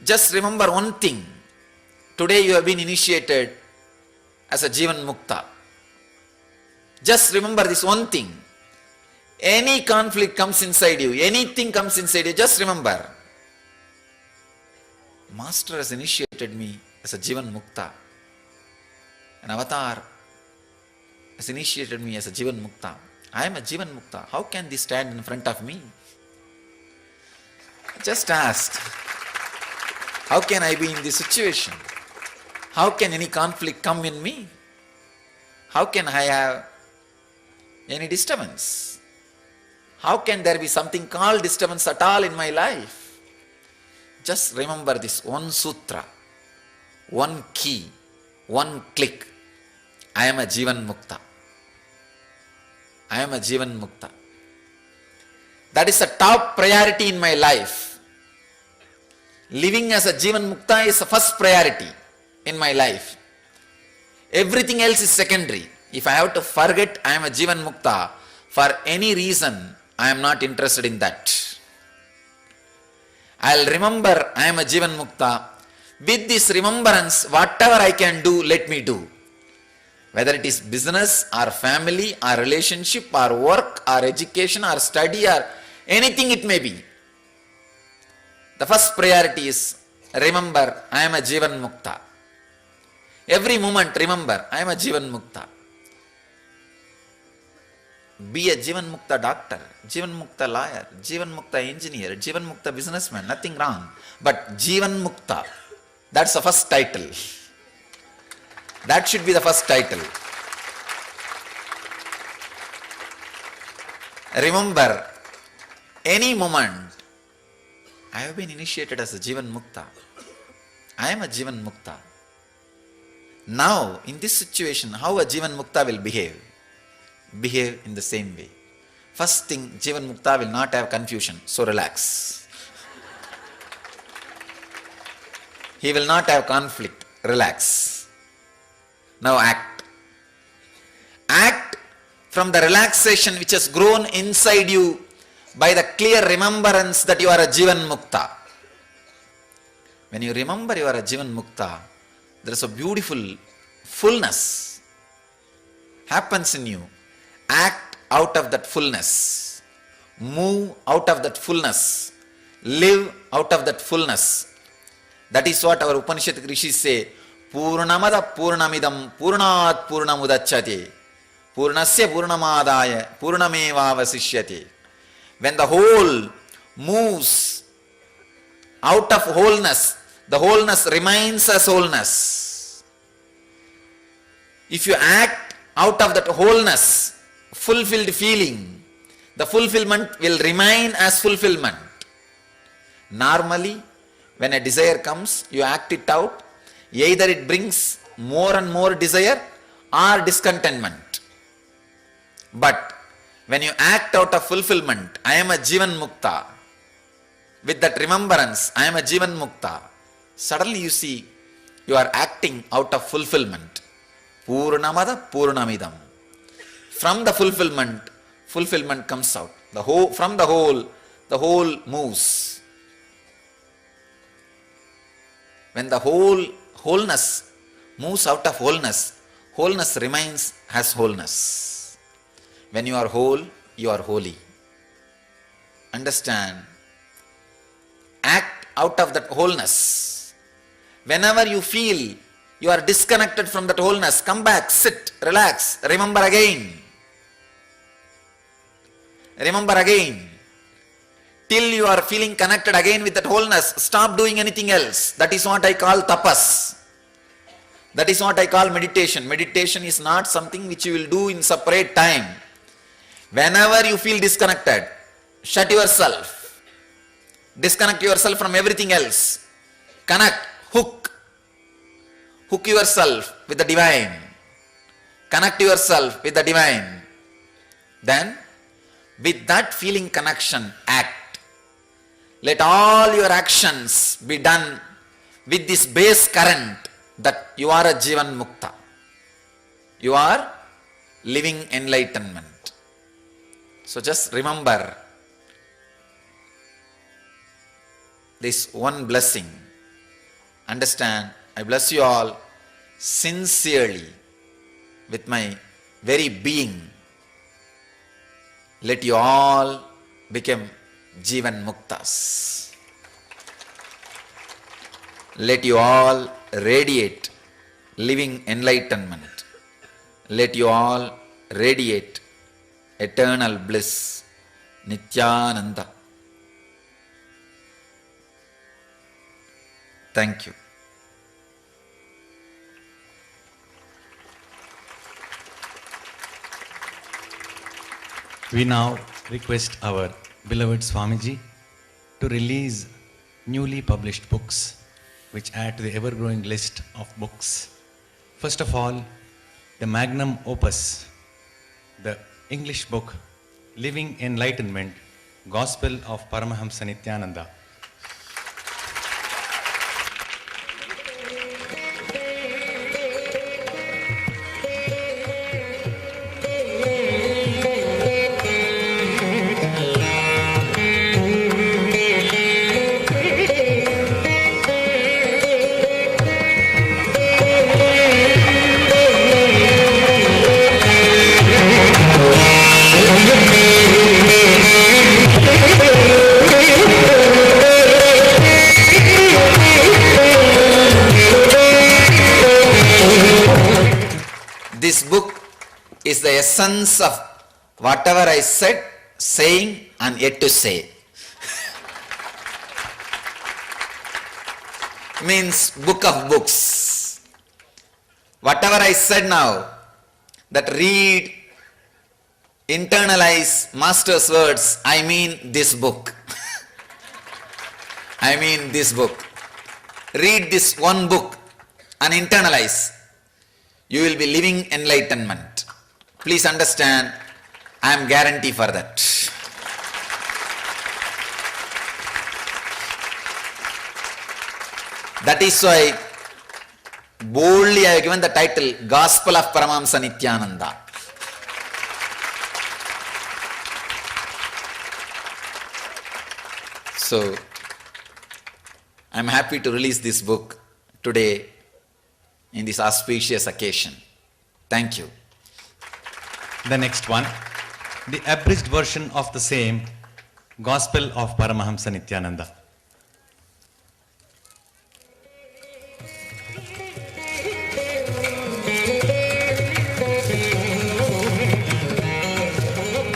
Just remember one thing. Today you have been initiated as a Jivan Mukta. Just remember this one thing. Any conflict comes inside you, anything comes inside you, just remember. Master has initiated me as a Jivan Mukta. An avatar has initiated me as a Jivan Mukta. I am a Jivan Mukta. How can this stand in front of me? Just ask. How can I be in this situation? How can any conflict come in me? How can I have any disturbance? How can there be something called disturbance at all in my life? Just remember this one sutra, one key, one click. I am a Jivan Mukta. I am a Jivan Mukta. That is a top priority in my life. Living as a Jivan Mukta is the first priority in my life. Everything else is secondary. If I have to forget I am a Jivan Mukta for any reason, I am not interested in that. I'll remember I am a Jivan Mukta. With this remembrance, whatever I can do, let me do. Whether it is business or family or relationship or work or education or study or anything it may be. The first priority is remember I am a Jivan Mukta. Every moment remember I am a Jivan Mukta. Be a Jivan Mukta doctor, Jivan Mukta lawyer, Jivan Mukta engineer, Jivan Mukta businessman, nothing wrong. But Jivan Mukta, that's the first title. That should be the first title. Remember, any moment, I have been initiated as a Jivan Mukta. I am a Jivan Mukta. Now, in this situation, how a Jivan Mukta will behave? Behave in the same way. First thing, Jivan Mukta will not have confusion, so relax. He will not have conflict, relax. Now act. Act from the relaxation which has grown inside you by the clear remembrance that you are a Jivan Mukta. When you remember you are a Jivan Mukta, there is a beautiful fullness happens in you. Act out of that fullness. Move out of that fullness. Live out of that fullness. That is what our Upanishad Rishis say. Purnamada Purnamidam Purnat Purnamudachyate Purnasya Purnamadaya Purnameva Vasishyate. When the whole moves out of wholeness, the wholeness remains as wholeness. If you act out of that wholeness, fulfilled feeling, the fulfillment will remain as fulfillment. Normally, when a desire comes, you act it out. Either it brings more and more desire or discontentment. But when you act out of fulfillment, I am a Jivan Mukta. With that remembrance, I am a Jivan Mukta. Suddenly you see, you are acting out of fulfillment. Purnamada Purnamidam. From the fulfillment, fulfillment comes out. From the whole moves. When the wholeness moves out of wholeness, wholeness remains as wholeness. When you are whole, you are holy. Understand? Act out of that wholeness. Whenever you feel you are disconnected from that wholeness, come back, sit, relax, remember again. Remember again. Till you are feeling connected again with that wholeness, stop doing anything else. That is what I call tapas. That is what I call meditation. Meditation is not something which you will do in separate time. Whenever you feel disconnected, shut yourself. Disconnect yourself from everything else. Connect, hook. Hook yourself with the divine. Connect yourself with the divine. Then, with that feeling connection, act. Let all your actions be done with this base current that you are a Jivan Mukta. You are living enlightenment. So just remember this one blessing. understand, I bless you all sincerely with my very being. Let you all become Jivan Muktas. Let you all radiate living enlightenment. Let you all radiate eternal bliss, Nityananda. Thank you. We now request our beloved Swamiji to release newly published books which add to the ever-growing list of books. First of all, the magnum opus, the English book, Living Enlightenment, Gospel of Paramahamsa Nityananda. This book is the essence of whatever I said, saying and yet to say. Means book of books. Whatever I said now, that read, internalize master's words, I mean this book. I mean this book. Read this one book and internalize. You will be living enlightenment. Please understand, I am guarantee for that. That is why boldly I have given the title Gospel of Paramahamsa Nityananda. So, I am happy to release this book today in this auspicious occasion. Thank you. The next one, the abridged version of the same, Gospel of Paramahamsa Nityananda.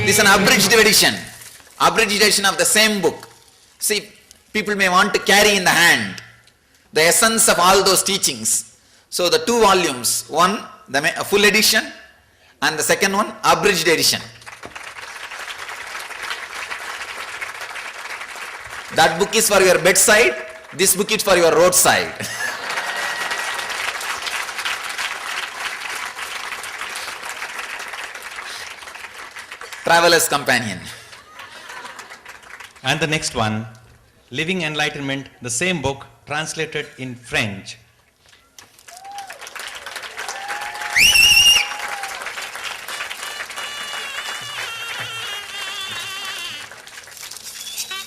This is an abridged edition of the same book. See, people may want to carry in the hand the essence of all those teachings. So the two volumes, one the full edition and the second one abridged edition. That book is for your bedside, this book is for your roadside. Traveler's companion. And the next one, Living Enlightenment, the same book translated in French.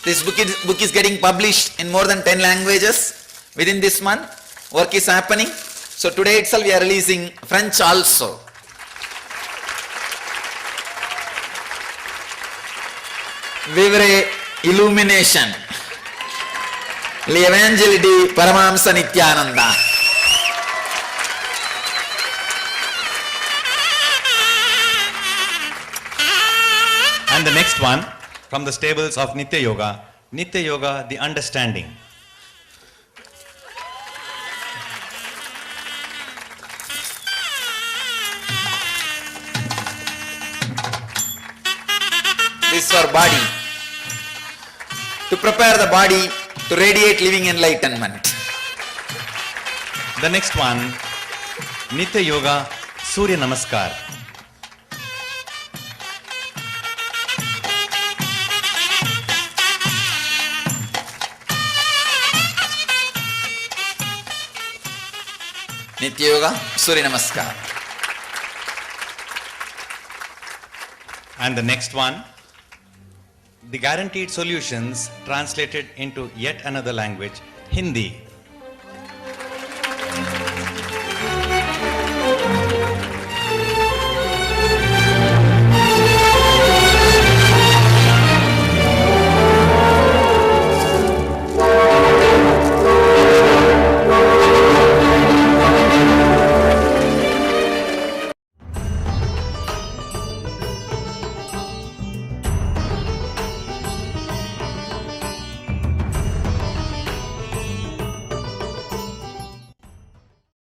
This book is getting published in more than 10 languages within this month. Work is happening. So today itself we are releasing French also. Vivre Illumination. L'Evangeli di Paramahamsa Nityananda. And the next one, from the stables of Nitya Yoga, the Understanding. This is for body. To prepare the body to radiate living enlightenment. The next one, Nitya Yoga, Surya Namaskar. Nitya Yoga, Surya Namaskar. And the next one, the Guaranteed Solutions translated into yet another language, Hindi.